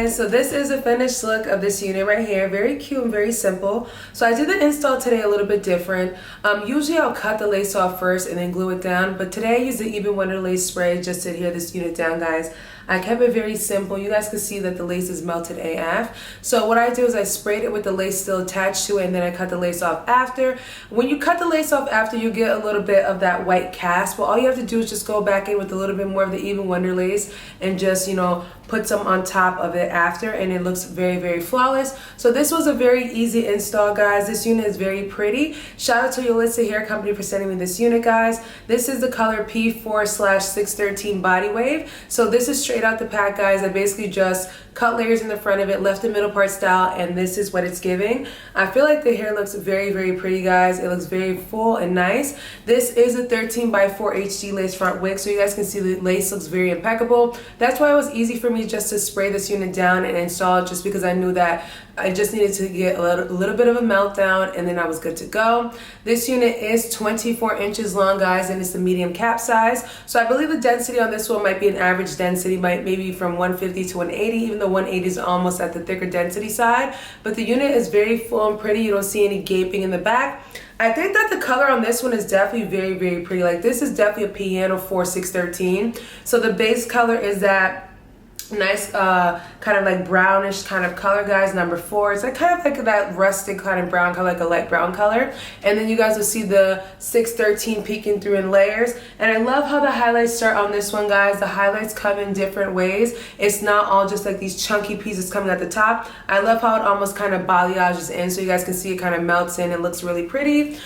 guys, so this is a finished look of this unit right here. Very cute and very simple. So I did the install today a little bit different. Usually I'll cut the lace off first and then glue it down, but today I used the Even Wonder lace spray just to adhere this unit down, guys. I kept it very simple. You guys can see that the lace is melted AF. So what I do is I sprayed it with the lace still attached to it, and then I cut the lace off after. When you cut the lace off after, you get a little bit of that white cast. But all you have to do is just go back in with a little bit more of the Even Wonder lace and just, you know, put some on top of it after, and it looks very, very flawless. So this was a very easy install, guys. This unit is very pretty. Shout out to Yolissa Hair Company for sending me this unit, guys. This is the color P4/613 Bodywave. So this is straight out the pack, guys. I basically just cut layers in the front of it, left the middle part style, and this is what it's giving. I feel like the hair looks very, very pretty, guys. It looks very full and nice. This is a 13x4 HD lace front wig, so you guys can see the lace looks very impeccable. That's why it was easy for me just to spray this unit down and install it, just because I knew that I just needed to get a little bit of a meltdown, and then I was good to go. This unit is 24 inches long, guys, and it's the medium cap size. So I believe the density on this one might be an average density, maybe from 150 to 180, even though 180 is almost at the thicker density side. But the unit is very full and pretty. You don't see any gaping in the back. I think that the color on this one is definitely very, very pretty. Like, this is definitely a piano 4613. So the base color is that nice kind of like brownish kind of color, guys. Number 4, it's like kind of like that rustic kind of brown color, like a light brown color. And then you guys will see the 613 peeking through in layers. And I love how the highlights start on this one, guys. The highlights come in different ways. It's not all just like these chunky pieces coming at the top. I love how it almost kind of balayages in, so you guys can see it kind of melts in and looks really pretty.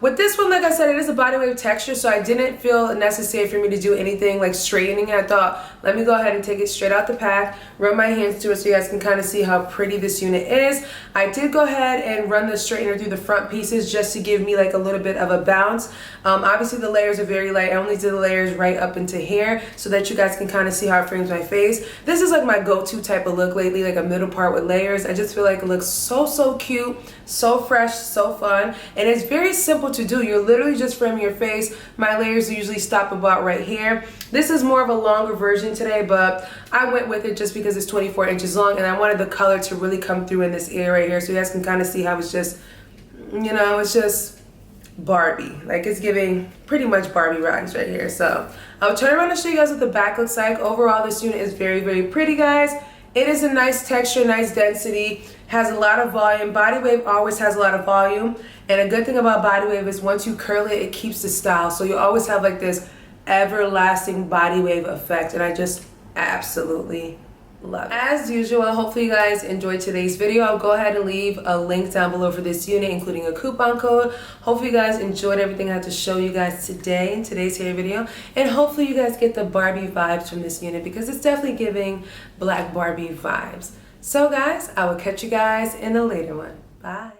With this one, like I said, it is a Bodywave texture, so I didn't feel necessary for me to do anything like straightening. I thought, let me go ahead and take it straight out the pack, run my hands through it so you guys can kind of see how pretty this unit is. I did go ahead and run the straightener through the front pieces just to give me like a little bit of a bounce. Obviously the layers are very light. I only did the layers right up into here so that you guys can kind of see how it frames my face. This is like my go-to type of look lately, like a middle part with layers. I just feel like it looks so cute, so fresh, so fun, and it's very simple to do. You're literally just framing your face. My layers usually stop about right here. This is more of a longer version today, but I went with it just because it's 24 inches long, and I wanted the color to really come through in this area right here, so you guys can kind of see how it's just, you know, it's just Barbie. Like, it's giving pretty much Barbie vibes right here. So I'll turn around and show you guys what the back looks like. Overall, this unit is very, very pretty, guys. It is a nice texture, nice density, has a lot of volume. Bodywave always has a lot of volume, and a good thing about Bodywave is once you curl it, it keeps the style. So you always have like this everlasting Bodywave effect, and I just absolutely love it. As usual, hopefully you guys enjoyed today's video. I'll go ahead and leave a link down below for this unit, including a coupon code. Hopefully you guys enjoyed everything I had to show you guys today in today's hair video, and hopefully you guys get the Barbie vibes from this unit, because it's definitely giving Black Barbie vibes. So guys, I will catch you guys in a later one. Bye.